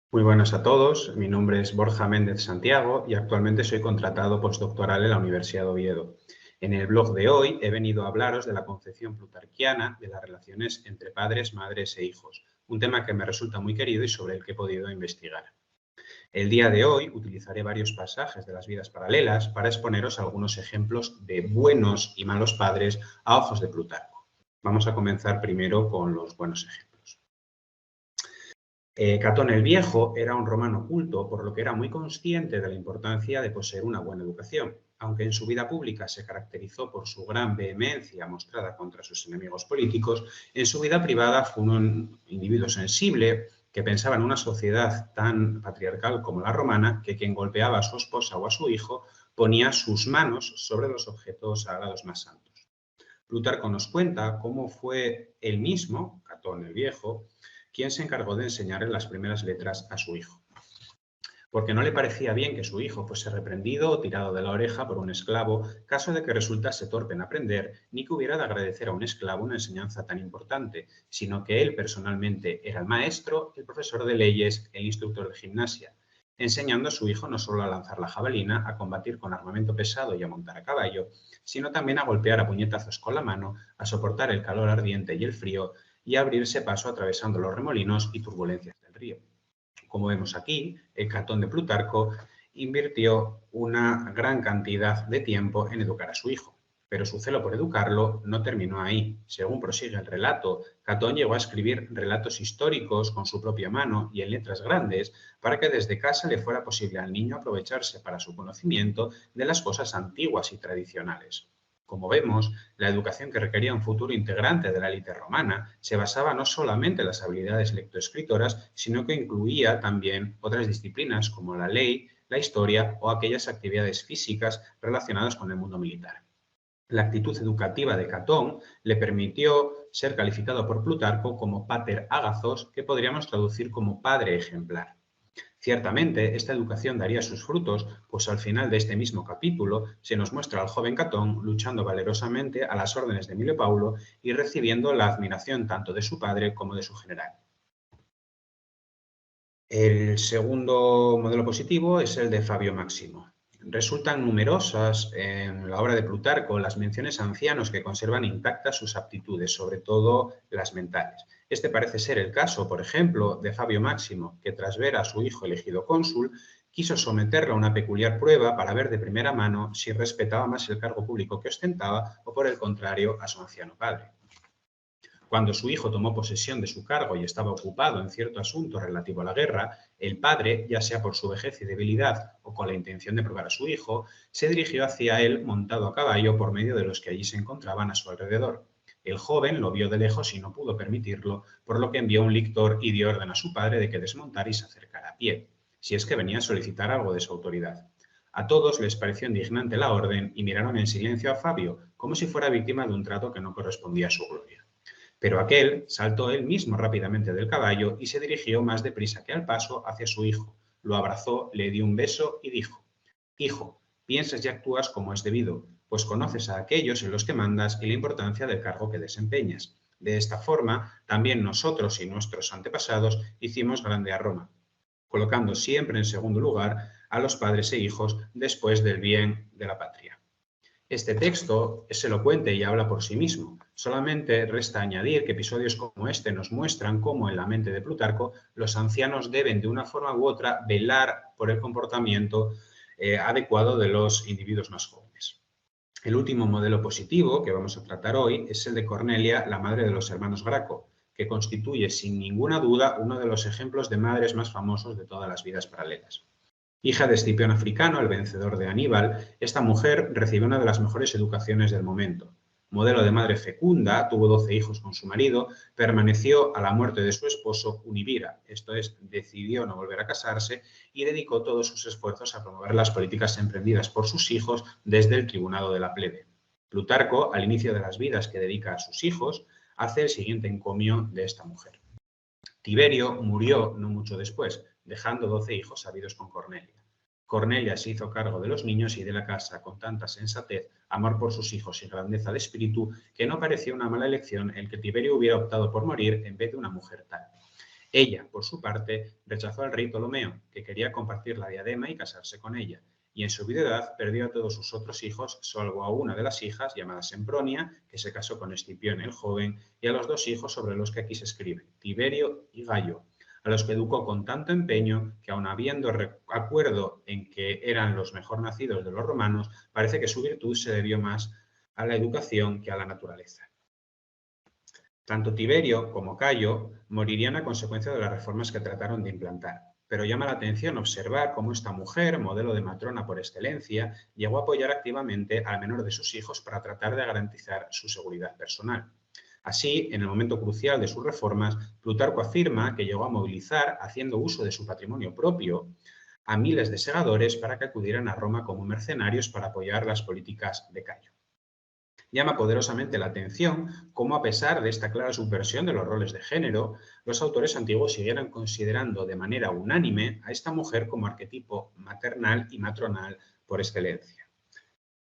Muy buenas a todos, mi nombre es Borja Méndez Santiago y actualmente soy contratado postdoctoral en la Universidad de Oviedo. En el blog de hoy he venido a hablaros de la concepción plutarquiana de las relaciones entre padres, madres e hijos, un tema que me resulta muy querido y sobre el que he podido investigar. El día de hoy utilizaré varios pasajes de las vidas paralelas para exponeros algunos ejemplos de buenos y malos padres a ojos de Plutarco. Vamos a comenzar primero con los buenos ejemplos. Catón el Viejo era un romano culto, por lo que era muy consciente de la importancia de poseer una buena educación. Aunque en su vida pública se caracterizó por su gran vehemencia mostrada contra sus enemigos políticos, en su vida privada fue un individuo sensible que pensaba en una sociedad tan patriarcal como la romana que quien golpeaba a su esposa o a su hijo ponía sus manos sobre los objetos sagrados más santos. Plutarco nos cuenta cómo fue él mismo, Catón el Viejo, quien se encargó de enseñarle las primeras letras a su hijo, porque no le parecía bien que su hijo fuese reprendido o tirado de la oreja por un esclavo, caso de que resultase torpe en aprender, ni que hubiera de agradecer a un esclavo una enseñanza tan importante, sino que él personalmente era el maestro, el profesor de leyes, el instructor de gimnasia, enseñando a su hijo no solo a lanzar la jabalina, a combatir con armamento pesado y a montar a caballo, sino también a golpear a puñetazos con la mano, a soportar el calor ardiente y el frío, y a abrirse paso atravesando los remolinos y turbulencias del río. Como vemos aquí, el Catón de Plutarco invirtió una gran cantidad de tiempo en educar a su hijo, pero su celo por educarlo no terminó ahí. Según prosigue el relato, Catón llegó a escribir relatos históricos con su propia mano y en letras grandes para que desde casa le fuera posible al niño aprovecharse para su conocimiento de las cosas antiguas y tradicionales. Como vemos, la educación que requería un futuro integrante de la élite romana se basaba no solamente en las habilidades lectoescritoras, sino que incluía también otras disciplinas como la ley, la historia o aquellas actividades físicas relacionadas con el mundo militar. La actitud educativa de Catón le permitió ser calificado por Plutarco como pater agathos, que podríamos traducir como padre ejemplar. Ciertamente, esta educación daría sus frutos, pues al final de este mismo capítulo se nos muestra al joven Catón luchando valerosamente a las órdenes de Emilio Paulo y recibiendo la admiración tanto de su padre como de su general. El segundo modelo positivo es el de Fabio Máximo. Resultan numerosas en la obra de Plutarco las menciones a ancianos que conservan intactas sus aptitudes, sobre todo las mentales. Este parece ser el caso, por ejemplo, de Fabio Máximo, que tras ver a su hijo elegido cónsul, quiso someterlo a una peculiar prueba para ver de primera mano si respetaba más el cargo público que ostentaba o, por el contrario, a su anciano padre. Cuando su hijo tomó posesión de su cargo y estaba ocupado en cierto asunto relativo a la guerra, el padre, ya sea por su vejez y debilidad o con la intención de probar a su hijo, se dirigió hacia él montado a caballo por medio de los que allí se encontraban a su alrededor. El joven lo vio de lejos y no pudo permitirlo, por lo que envió un lictor y dio orden a su padre de que desmontara y se acercara a pie, si es que venía a solicitar algo de su autoridad. A todos les pareció indignante la orden y miraron en silencio a Fabio, como si fuera víctima de un trato que no correspondía a su gloria. Pero aquel saltó él mismo rápidamente del caballo y se dirigió más deprisa que al paso hacia su hijo. Lo abrazó, le dio un beso y dijo: Hijo, piensas y actúas como es debido, pues conoces a aquellos en los que mandas y la importancia del cargo que desempeñas. De esta forma, también nosotros y nuestros antepasados hicimos grande a Roma, colocando siempre en segundo lugar a los padres e hijos después del bien de la patria. Este texto es elocuente y habla por sí mismo. Solamente resta añadir que episodios como este nos muestran cómo en la mente de Plutarco los ancianos deben de una forma u otra velar por el comportamiento adecuado de los individuos más jóvenes. El último modelo positivo que vamos a tratar hoy es el de Cornelia, la madre de los hermanos Graco, que constituye sin ninguna duda uno de los ejemplos de madres más famosos de todas las vidas paralelas. Hija de Escipión Africano, el vencedor de Aníbal, esta mujer recibió una de las mejores educaciones del momento. Modelo de madre fecunda, tuvo 12 hijos con su marido, permaneció a la muerte de su esposo univira, esto es, decidió no volver a casarse y dedicó todos sus esfuerzos a promover las políticas emprendidas por sus hijos desde el tribunado de la plebe. Plutarco, al inicio de las vidas que dedica a sus hijos, hace el siguiente encomio de esta mujer. Tiberio murió no mucho después, dejando 12 hijos habidos con Cornelia. Cornelia se hizo cargo de los niños y de la casa con tanta sensatez, amor por sus hijos y grandeza de espíritu que no parecía una mala elección el que Tiberio hubiera optado por morir en vez de una mujer tal. Ella, por su parte, rechazó al rey Ptolomeo, que quería compartir la diadema y casarse con ella, y en su viudedad perdió a todos sus otros hijos, salvo a una de las hijas, llamada Sempronia, que se casó con Escipión el joven, y a los dos hijos sobre los que aquí se escribe, Tiberio y Gayo, a los que educó con tanto empeño que, aun habiendo acuerdo en que eran los mejor nacidos de los romanos, parece que su virtud se debió más a la educación que a la naturaleza. Tanto Tiberio como Cayo morirían a consecuencia de las reformas que trataron de implantar, pero llama la atención observar cómo esta mujer, modelo de matrona por excelencia, llegó a apoyar activamente al menor de sus hijos para tratar de garantizar su seguridad personal. Así, en el momento crucial de sus reformas, Plutarco afirma que llegó a movilizar, haciendo uso de su patrimonio propio, a miles de segadores para que acudieran a Roma como mercenarios para apoyar las políticas de Cayo. Llama poderosamente la atención cómo, a pesar de esta clara subversión de los roles de género, los autores antiguos siguieran considerando de manera unánime a esta mujer como arquetipo maternal y matronal por excelencia.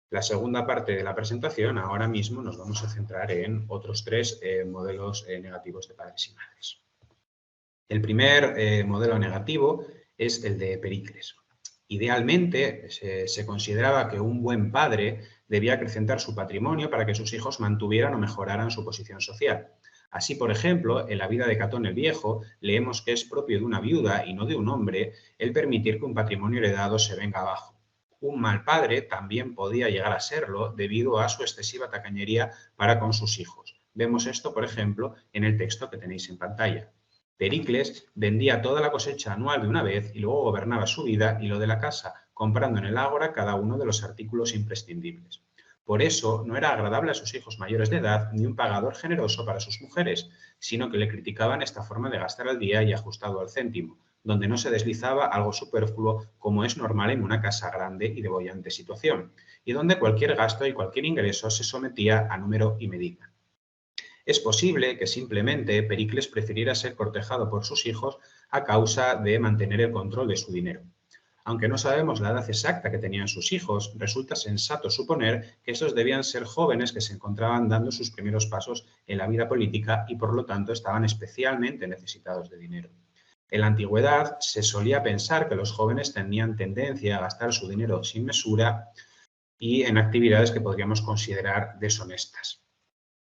La segunda parte de la presentación, ahora mismo nos vamos a centrar en otros tres modelos negativos de padres y madres. El primer modelo negativo es el de Pericles. Idealmente, se consideraba que un buen padre debía acrecentar su patrimonio para que sus hijos mantuvieran o mejoraran su posición social. Así, por ejemplo, en la vida de Catón el Viejo, leemos que es propio de una viuda y no de un hombre el permitir que un patrimonio heredado se venga abajo. Un mal padre también podía llegar a serlo debido a su excesiva tacañería para con sus hijos. Vemos esto, por ejemplo, en el texto que tenéis en pantalla. Pericles vendía toda la cosecha anual de una vez y luego gobernaba su vida y lo de la casa, comprando en el ágora cada uno de los artículos imprescindibles. Por eso no era agradable a sus hijos mayores de edad ni un pagador generoso para sus mujeres, sino que le criticaban esta forma de gastar al día y ajustado al céntimo, donde no se deslizaba algo superfluo como es normal en una casa grande y de boyante situación, y donde cualquier gasto y cualquier ingreso se sometía a número y medida. Es posible que simplemente Pericles prefiriera ser cortejado por sus hijos a causa de mantener el control de su dinero. Aunque no sabemos la edad exacta que tenían sus hijos, resulta sensato suponer que estos debían ser jóvenes que se encontraban dando sus primeros pasos en la vida política y por lo tanto estaban especialmente necesitados de dinero. En la antigüedad se solía pensar que los jóvenes tenían tendencia a gastar su dinero sin mesura y en actividades que podríamos considerar deshonestas.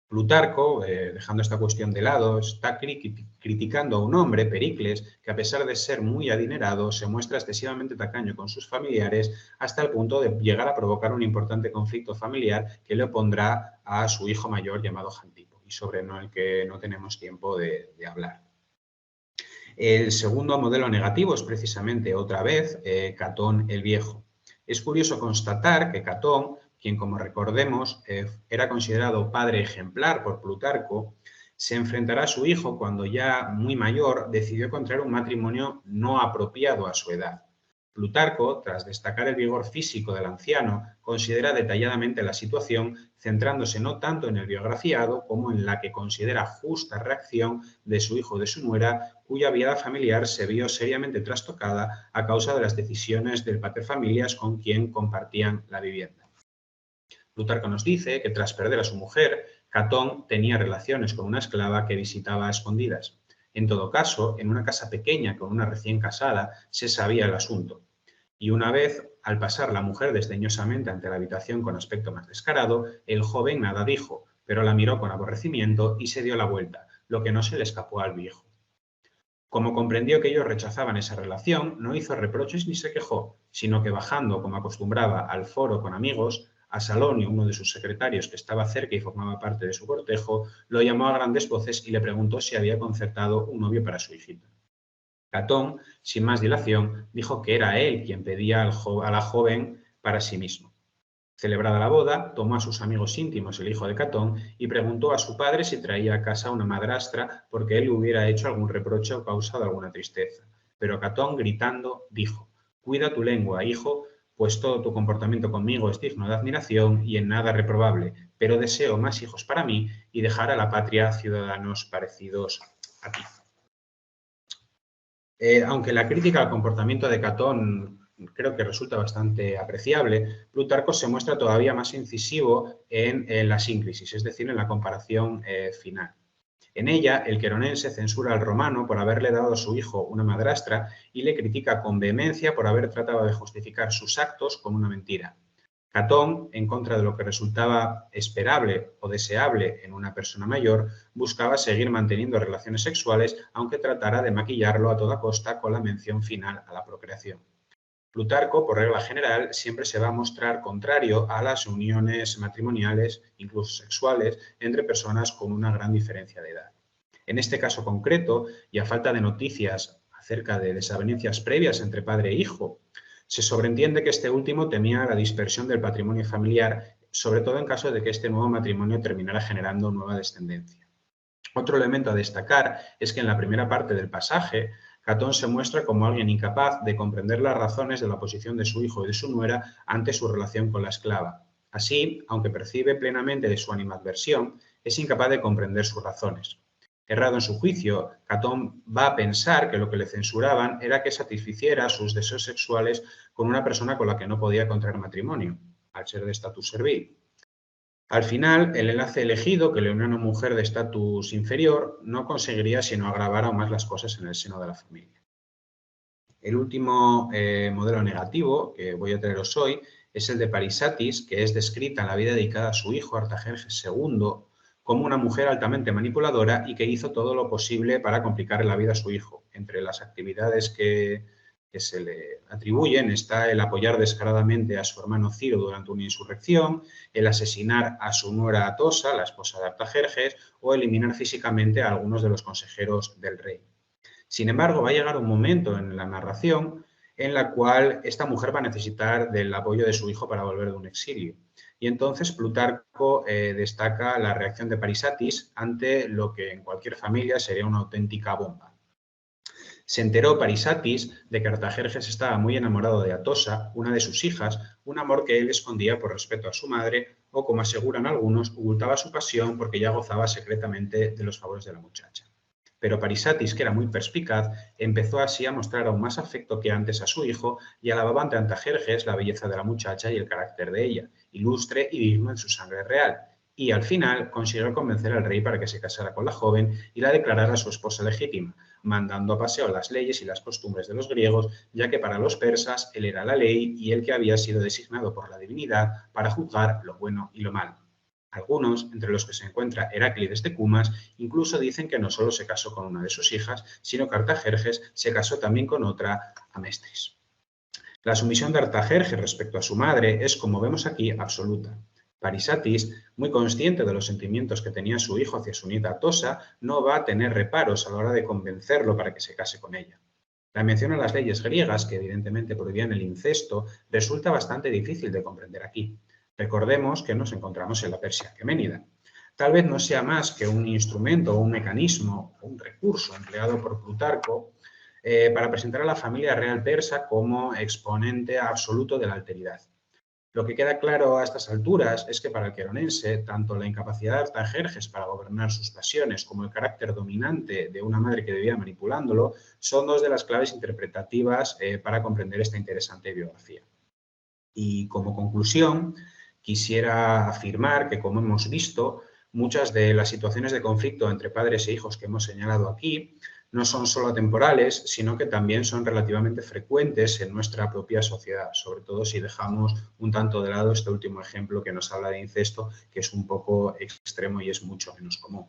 Plutarco, dejando esta cuestión de lado, está criticando a un hombre, Pericles, que a pesar de ser muy adinerado, se muestra excesivamente tacaño con sus familiares hasta el punto de llegar a provocar un importante conflicto familiar que le opondrá a su hijo mayor llamado Jantipo, y sobre el que no tenemos tiempo de hablar. El segundo modelo negativo es precisamente, otra vez, Catón el Viejo. Es curioso constatar que Catón, quien, como recordemos, era considerado padre ejemplar por Plutarco, se enfrentará a su hijo cuando ya muy mayor decidió contraer un matrimonio no apropiado a su edad. Plutarco, tras destacar el vigor físico del anciano, considera detalladamente la situación, centrándose no tanto en el biografiado como en la que considera justa reacción de su hijo o de su nuera, cuya vida familiar se vio seriamente trastocada a causa de las decisiones del paterfamilias con quien compartían la vivienda. Plutarco nos dice que tras perder a su mujer, Catón tenía relaciones con una esclava que visitaba a escondidas. En todo caso, en una casa pequeña con una recién casada se sabía el asunto. Y una vez, al pasar la mujer desdeñosamente ante la habitación con aspecto más descarado, el joven nada dijo, pero la miró con aborrecimiento y se dio la vuelta, lo que no se le escapó al viejo. Como comprendió que ellos rechazaban esa relación, no hizo reproches ni se quejó, sino que bajando, como acostumbraba, al foro con amigos, a Salonio, uno de sus secretarios que estaba cerca y formaba parte de su cortejo, lo llamó a grandes voces y le preguntó si había concertado un novio para su hijita. Catón, sin más dilación, dijo que era él quien pedía a la joven para sí mismo. Celebrada la boda, tomó a sus amigos íntimos, el hijo de Catón, y preguntó a su padre si traía a casa una madrastra porque él le hubiera hecho algún reproche o causado alguna tristeza. Pero Catón, gritando, dijo: «Cuida tu lengua, hijo, pues todo tu comportamiento conmigo es digno de admiración y en nada reprobable, pero deseo más hijos para mí y dejar a la patria ciudadanos parecidos a ti». Aunque la crítica al comportamiento de Catón creo que resulta bastante apreciable, Plutarco se muestra todavía más incisivo en la síncresis, es decir, en la comparación final. En ella, el queronense censura al romano por haberle dado a su hijo una madrastra y le critica con vehemencia por haber tratado de justificar sus actos con una mentira. Catón, en contra de lo que resultaba esperable o deseable en una persona mayor, buscaba seguir manteniendo relaciones sexuales, aunque tratara de maquillarlo a toda costa con la mención final a la procreación. Plutarco, por regla general, siempre se va a mostrar contrario a las uniones matrimoniales, incluso sexuales, entre personas con una gran diferencia de edad. En este caso concreto, y a falta de noticias acerca de desavenencias previas entre padre e hijo, se sobreentiende que este último temía la dispersión del patrimonio familiar, sobre todo en caso de que este nuevo matrimonio terminara generando nueva descendencia. Otro elemento a destacar es que en la primera parte del pasaje, Catón se muestra como alguien incapaz de comprender las razones de la posición de su hijo y de su nuera ante su relación con la esclava. Así, aunque percibe plenamente de su animadversión, es incapaz de comprender sus razones. Errado en su juicio, Catón va a pensar que lo que le censuraban era que satisficiera sus deseos sexuales con una persona con la que no podía contraer matrimonio, al ser de estatus servil. Al final, el enlace elegido, que le une a una mujer de estatus inferior, no conseguiría sino agravar aún más las cosas en el seno de la familia. El último modelo negativo que voy a traeros hoy es el de Parisatis, que es descrita en la vida dedicada a su hijo Artajerjes II como una mujer altamente manipuladora y que hizo todo lo posible para complicar la vida a su hijo. Entre las actividades que se le atribuyen está el apoyar descaradamente a su hermano Ciro durante una insurrección, el asesinar a su nuera Atosa, la esposa de Artajerjes, o eliminar físicamente a algunos de los consejeros del rey. Sin embargo, va a llegar un momento en la narración en la cual esta mujer va a necesitar del apoyo de su hijo para volver de un exilio. Y entonces Plutarco destaca la reacción de Parisatis ante lo que en cualquier familia sería una auténtica bomba. Se enteró Parisatis de que Artajerjes estaba muy enamorado de Atosa, una de sus hijas, un amor que él escondía por respeto a su madre o, como aseguran algunos, ocultaba su pasión porque ya gozaba secretamente de los favores de la muchacha. Pero Parisatis, que era muy perspicaz, empezó así a mostrar aún más afecto que antes a su hijo y alababa ante Artajerjes la belleza de la muchacha y el carácter de ella, ilustre y digno en su sangre real. Y al final consiguió convencer al rey para que se casara con la joven y la declarara su esposa legítima, mandando a paseo las leyes y las costumbres de los griegos, ya que para los persas él era la ley y el que había sido designado por la divinidad para juzgar lo bueno y lo malo. Algunos, entre los que se encuentra Heráclides de Cumas, incluso dicen que no solo se casó con una de sus hijas, sino que Artajerjes se casó también con otra, Amestris. La sumisión de Artajerjes respecto a su madre es, como vemos aquí, absoluta. Parisatis, muy consciente de los sentimientos que tenía su hijo hacia su nieta Atosa, no va a tener reparos a la hora de convencerlo para que se case con ella. La mención a las leyes griegas, que evidentemente prohibían el incesto, resulta bastante difícil de comprender aquí. Recordemos que nos encontramos en la Persia aqueménida. Tal vez no sea más que un instrumento o un mecanismo o un recurso empleado por Plutarco para presentar a la familia real persa como exponente absoluto de la alteridad. Lo que queda claro a estas alturas es que para el queronense, tanto la incapacidad de Artajerjes para gobernar sus pasiones como el carácter dominante de una madre que vivía manipulándolo son dos de las claves interpretativas para comprender esta interesante biografía. Y como conclusión, quisiera afirmar que, como hemos visto, muchas de las situaciones de conflicto entre padres e hijos que hemos señalado aquí no son solo atemporales, sino que también son relativamente frecuentes en nuestra propia sociedad, sobre todo si dejamos un tanto de lado este último ejemplo que nos habla de incesto, que es un poco extremo y es mucho menos común.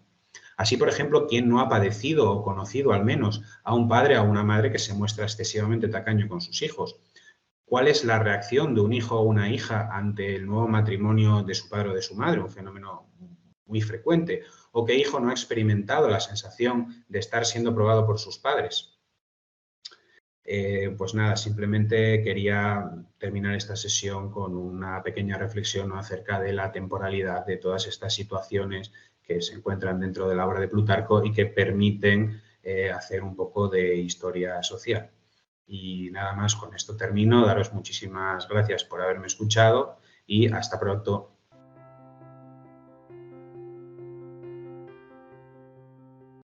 Así, por ejemplo, ¿quién no ha padecido o conocido al menos a un padre o a una madre que se muestra excesivamente tacaño con sus hijos? ¿Cuál es la reacción de un hijo o una hija ante el nuevo matrimonio de su padre o de su madre? Un fenómeno muy frecuente. ¿O qué hijo no ha experimentado la sensación de estar siendo probado por sus padres? Pues nada, simplemente quería terminar esta sesión con una pequeña reflexión acerca de la temporalidad de todas estas situaciones que se encuentran dentro de la obra de Plutarco y que permiten hacer un poco de historia social. Y nada más, con esto termino. Daros muchísimas gracias por haberme escuchado y hasta pronto.